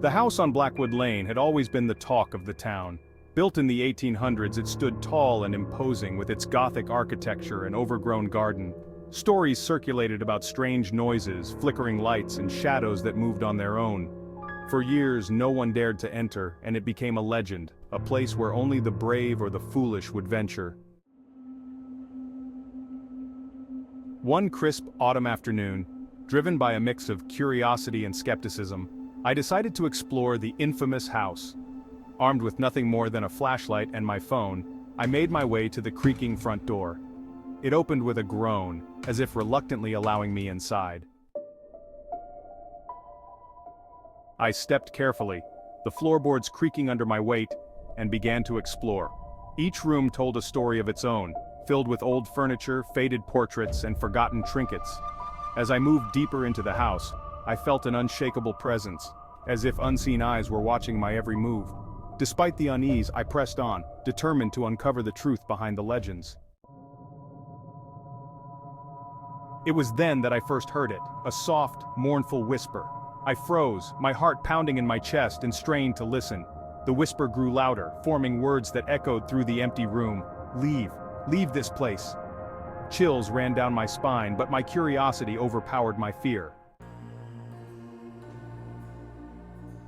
The house on Blackwood Lane had always been the talk of the town. Built in the 1800s, it stood tall and imposing with its Gothic architecture and overgrown garden. Stories circulated about strange noises, flickering lights, and shadows that moved on their own. For years, no one dared to enter, and it became a legend, a place where only the brave or the foolish would venture. One crisp autumn afternoon, driven by a mix of curiosity and skepticism, I decided to explore the infamous house. Armed with nothing more than a flashlight and my phone, I made my way to the creaking front door. It opened with a groan, as if reluctantly allowing me inside. I stepped carefully, the floorboards creaking under my weight, and began to explore. Each room told a story of its own, filled with old furniture, faded portraits, and forgotten trinkets. As I moved deeper into the house, I felt an unshakable presence, as if unseen eyes were watching my every move. Despite the unease, I pressed on, determined to uncover the truth behind the legends. It was then that I first heard it, a soft, mournful whisper. I froze, my heart pounding in my chest, and strained to listen. The whisper grew louder, forming words that echoed through the empty room. "Leave. Leave this place." Chills ran down my spine, but my curiosity overpowered my fear.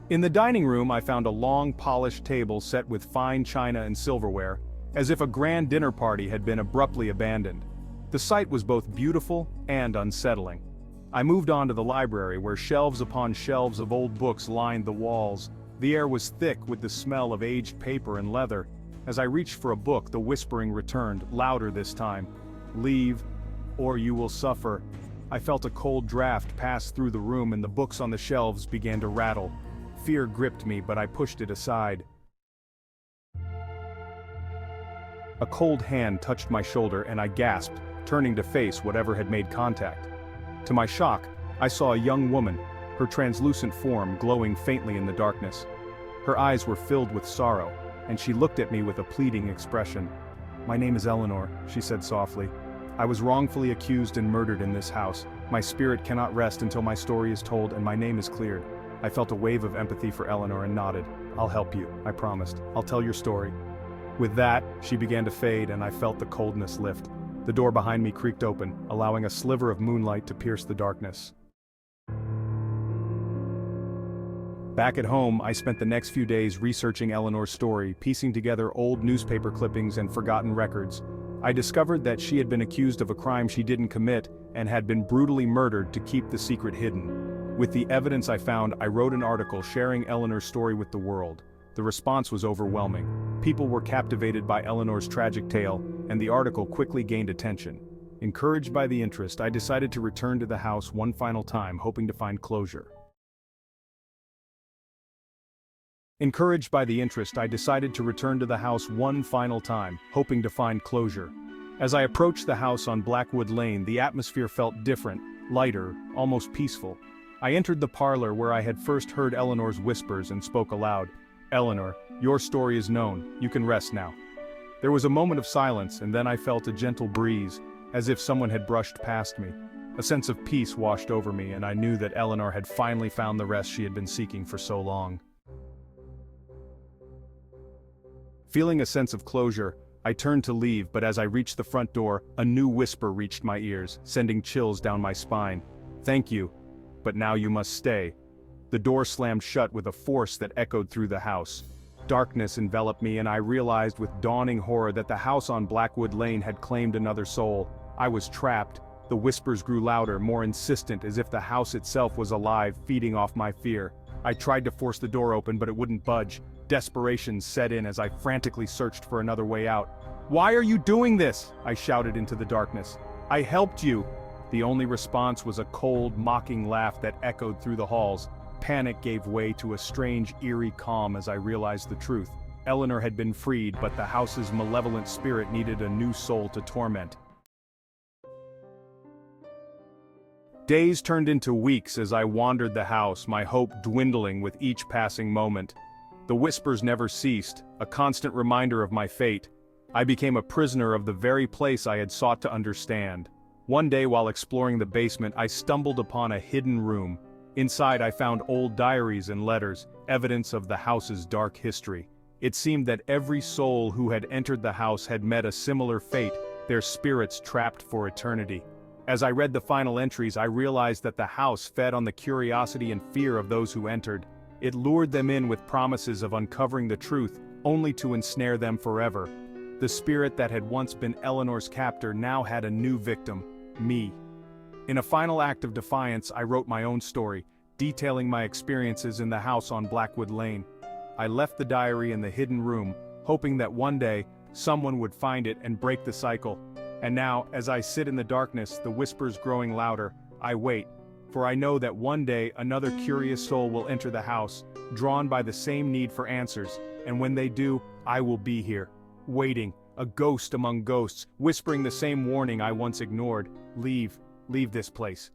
In the dining room, I found a long, polished table set with fine china and silverware, as if a grand dinner party had been abruptly abandoned. The sight was both beautiful and unsettling. I moved on to the library, where shelves upon shelves of old books lined the walls. The air was thick with the smell of aged paper and leather. As I reached for a book, the whispering returned, louder this time. "Leave, or you will suffer." I felt a cold draft pass through the room and the books on the shelves began to rattle. Fear gripped me, but I pushed it aside. A cold hand touched my shoulder and I gasped, turning to face whatever had made contact. To my shock, I saw a young woman, her translucent form glowing faintly in the darkness. Her eyes were filled with sorrow, and she looked at me with a pleading expression. "My name is Eleanor," she said softly. "I was wrongfully accused and murdered in this house. My spirit cannot rest until my story is told and my name is cleared." I felt a wave of empathy for Eleanor and nodded. "I'll help you," I promised. "I'll tell your story." With that, she began to fade and I felt the coldness lift. The door behind me creaked open, allowing a sliver of moonlight to pierce the darkness. Back at home, I spent the next few days researching Eleanor's story, piecing together old newspaper clippings and forgotten records. I discovered that she had been accused of a crime she didn't commit and had been brutally murdered to keep the secret hidden. With the evidence I found, I wrote an article sharing Eleanor's story with the world. The response was overwhelming. People were captivated by Eleanor's tragic tale, and the article quickly gained attention. Encouraged by the interest, I decided to return to the house one final time, hoping to find closure. Encouraged by the interest, I decided to return to the house one final time, hoping to find closure. As I approached the house on Blackwood Lane, the atmosphere felt different, lighter, almost peaceful. I entered the parlor where I had first heard Eleanor's whispers and spoke aloud. "Eleanor, your story is known. You can rest now." There was a moment of silence, and then I felt a gentle breeze, as if someone had brushed past me. A sense of peace washed over me, and I knew that Eleanor had finally found the rest she had been seeking for so long. Feeling a sense of closure, I turned to leave, but as I reached the front door, a new whisper reached my ears, sending chills down my spine. "Thank you, but now you must stay." The door slammed shut with a force that echoed through the house. Darkness enveloped me and I realized with dawning horror that the house on Blackwood Lane had claimed another soul. I was trapped. The whispers grew louder, more insistent, as if the house itself was alive, feeding off my fear. I tried to force the door open, but it wouldn't budge. Desperation set in as I frantically searched for another way out. "Why are you doing this?" I shouted into the darkness. "I helped you." The only response was a cold, mocking laugh that echoed through the halls. Panic gave way to a strange, eerie calm as I realized the truth. Eleanor had been freed, but the house's malevolent spirit needed a new soul to torment. Days turned into weeks as I wandered the house, my hope dwindling with each passing moment. The whispers never ceased, a constant reminder of my fate. I became a prisoner of the very place I had sought to understand. One day while exploring the basement, I stumbled upon a hidden room. Inside I found old diaries and letters, evidence of the house's dark history. It seemed that every soul who had entered the house had met a similar fate, their spirits trapped for eternity. As I read the final entries, I realized that the house fed on the curiosity and fear of those who entered. It lured them in with promises of uncovering the truth, only to ensnare them forever. The spirit that had once been Eleanor's captor now had a new victim, me. In a final act of defiance, I wrote my own story, detailing my experiences in the house on Blackwood Lane. I left the diary in the hidden room, hoping that one day, someone would find it and break the cycle. And now, as I sit in the darkness, the whispers growing louder, I wait, for I know that one day another curious soul will enter the house, drawn by the same need for answers, and when they do, I will be here, waiting, a ghost among ghosts, whispering the same warning I once ignored: leave this place.